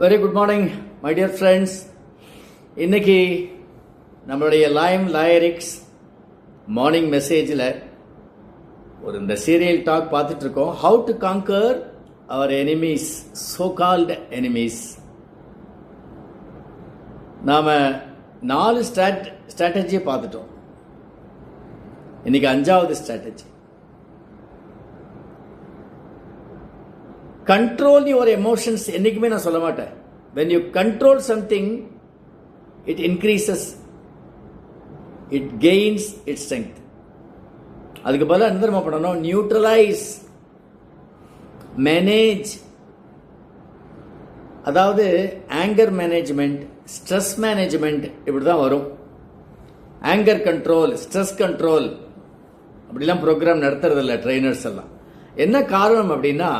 Very good morning my dear friends. இன்னைக்கு நம்மளுடைய லைரிக்ஸ் morning மெசேஜில் இந்த சீரியல் டாக் பார்த்துட்டு இருக்கோம். How to conquer our enemies, so called enemies. நாம் 4 ஸ்ட்ராட்டஜியை பார்த்துட்டோம். இன்னைக்கு 5வது ஸ்ட்ராட்டஜி. Control your emotions. என்னைக்குமே நான் சொல்ல மாட்டேன். when you control something it increases, it gains its strength. அதுக்கு பதிலாக என்ன நம்ம பண்ணணும்? Neutralise, manage. அதாவது ஆங்கர் மேனேஜ்மெண்ட், ஸ்ட்ரெஸ் மேனேஜ்மெண்ட் இப்படி தான் வரும். ஆங்கர் கண்ட்ரோல், ஸ்ட்ரெஸ் கண்ட்ரோல் அப்படிலாம் ப்ரோக்ராம் நடத்துறது இல்லை ட்ரைனர்ஸ் எல்லாம். என்ன காரணம் அப்படின்னா,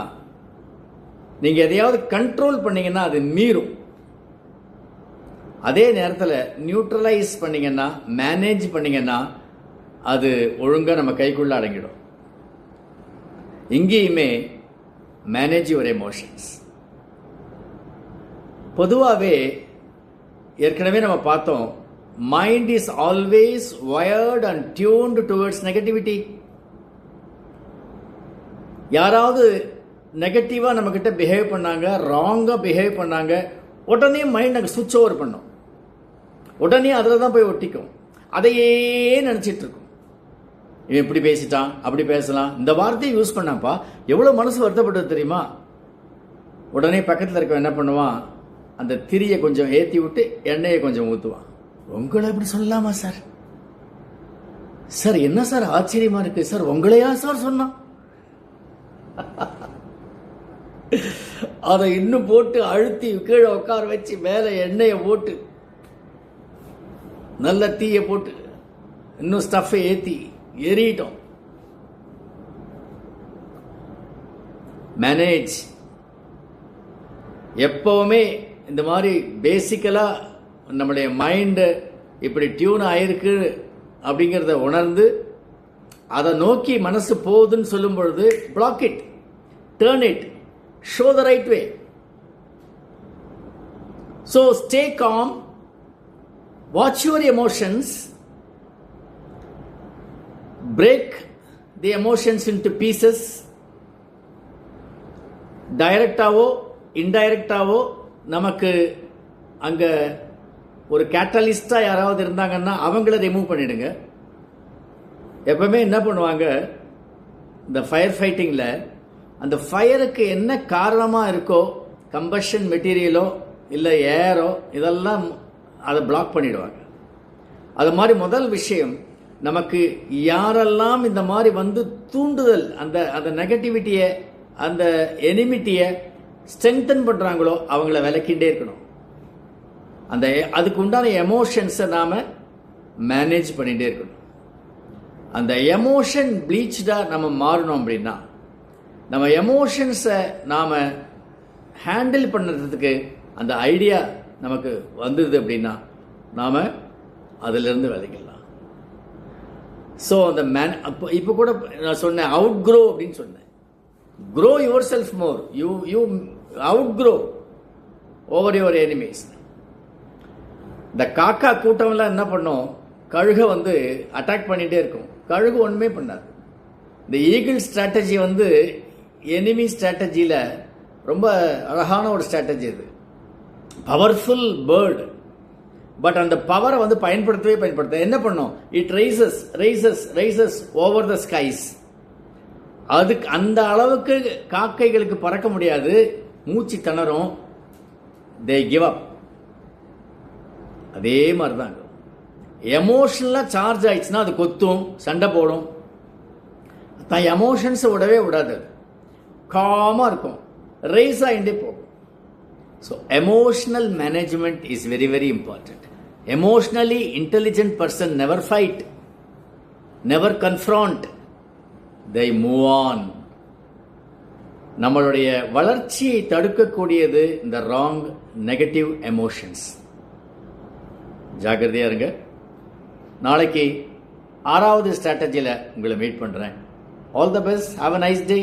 நீங்கள் எதையாவது கண்ட்ரோல் பண்ணீங்கன்னா அது மீறும். அதே நேரத்தில் நியூட்ரலைஸ் பண்ணீங்கன்னா, மேனேஜ் பண்ணீங்கன்னா அது ஒழுங்காக நம்ம கைக்குள்ள அடங்கிடும். இங்கேயுமே மேனேஜ் யுவர் எமோஷன்ஸ். பொதுவாகவே ஏற்கனவே நம்ம பார்த்தோம், mind is always wired and tuned towards negativity. யாராவது நெகட்டிவாக நம்மக்கிட்ட பிஹேவ் பண்ணாங்க, ராங்காக பிஹேவ் பண்ணாங்க, உடனே மைண்ட் நாங்கள் சுவிட்ச் ஓவர் பண்ணோம். உடனே அதில் தான் போய் ஒட்டிக்கும். அதையே நினச்சிட்டு இருக்கும். இவன் இப்படி பேசிட்டான், அப்படி பேசலாம், இந்த வார்த்தையை யூஸ் பண்ணாப்பா, எவ்வளோ மனசு வருத்தப்பட்டது தெரியுமா? உடனே பக்கத்தில் இருக்க என்ன பண்ணுவான், அந்த திரியை கொஞ்சம் ஏற்றி விட்டு எண்ணெயை கொஞ்சம் ஊற்றுவான். உங்களை இப்படி சொல்லலாமா சார்? சார் என்ன சார் ஆச்சரியமா இருக்கு சார், உங்களையா சார் சொன்னான்? அதை இன்னும் போட்டு அழுத்தி கீழே உட்கார வச்சு மேலே எண்ணெயை போட்டு நல்ல தீயை போட்டு இன்னும் ஸ்டஃப்பை ஏற்றி எரியிட்டோம். மேனேஜ். எப்பவுமே இந்த மாதிரி பேசிக்கலாக நம்முடைய மைண்டு இப்படி டியூன் ஆயிருக்கு அப்படிங்கிறத உணர்ந்து அதை நோக்கி மனசு போகுதுன்னு சொல்லும் பொழுது block it, turn it, show the right way. So stay calm, watch your emotions, break the emotions into pieces. டைரக்டாவோ இன்டைரக்டாவோ நமக்கு அங்கே ஒரு கேட்டலிஸ்டாக யாராவது இருந்தாங்கன்னா அவங்கள ரிமூவ் பண்ணிடுங்க. எப்பவுமே என்ன பண்ணுவாங்க, இந்த ஃபயர் ஃபைட்டிங்கில் அந்த ஃபயருக்கு என்ன காரணமாக இருக்கோ, கம்பஷன் மெட்டீரியலோ இல்லை ஏரோ, இதெல்லாம் அதை பிளாக் பண்ணிடுவாங்க. அது மாதிரி முதல் விஷயம், நமக்கு யாரெல்லாம் இந்த மாதிரி வந்து தூண்டுதல், அந்த அந்த நெகட்டிவிட்டியை, அந்த எனிமிட்டியை ஸ்ட்ரெங்தன் பண்ணுறாங்களோ அவங்கள விளக்கிண்டே இருக்கணும். அந்த அதுக்கு உண்டான எமோஷன்ஸை நாம் மேனேஜ் பண்ணிகிட்டே இருக்கணும். அந்த எமோஷன் ப்ளீச்டாக நம்ம மாறணும் அப்படின்னா, நம்ம எமோஷன்ஸை நாம் ஹேண்டில் பண்ணுறதுக்கு அந்த ஐடியா நமக்கு வந்தது அப்படின்னா நாம் அதிலிருந்து விலகிடலாம். ஸோ அந்த இப்போ கூட நான் சொன்னேன், அவுட் க்ரோ அப்படின்னு சொன்னேன். Grow your self more, you out grow over your enemies. இந்த காக்கா கூட்டம்லாம் என்ன பண்ணும், கழுகை வந்து அட்டாக் பண்ணிகிட்டே இருக்கும். கழுகு ஒன்றுமே பண்ணாது. இந்த ஈகிள் ஸ்ட்ராட்டஜி வந்து எனிமி ஸ்ட்ராட்டஜியில் ரொம்ப அழகான ஒரு ஸ்ட்ராட்டஜி. இது பவர்ஃபுல் பேர்டு. பட் அந்த பவரை வந்து பயன்படுத்த என்ன பண்ணும், it rises rises rises over the skies. அதுக்கு அந்த அளவுக்கு காக்கைகளுக்கு பறக்க முடியாது, மூச்சு திணறும், தே கிவ் அப். அதே மாதிரி தான் எமோஷனலாக சார்ஜ் ஆயிடுச்சுன்னா அது கொத்தும், சண்டை போடும். தான் எமோஷன்ஸை விடவே விடாது, காமாக இருக்கும், ரைஸ் ஆகிட்டே போகும். So emotional management is very very important. Emotionally intelligent person never fight, never confront, they move on. நம்மளுடைய வளர்ச்சியை தடுக்கக்கூடியது இந்த ராங் நெகட்டிவ் எமோஷன்ஸ். ஜாக்கிரதையாக இருங்க. நாளைக்கு 6வது ஸ்ட்ராட்டஜியில் உங்களை மீட் பண்ணுறேன். All the best. Have a nice day.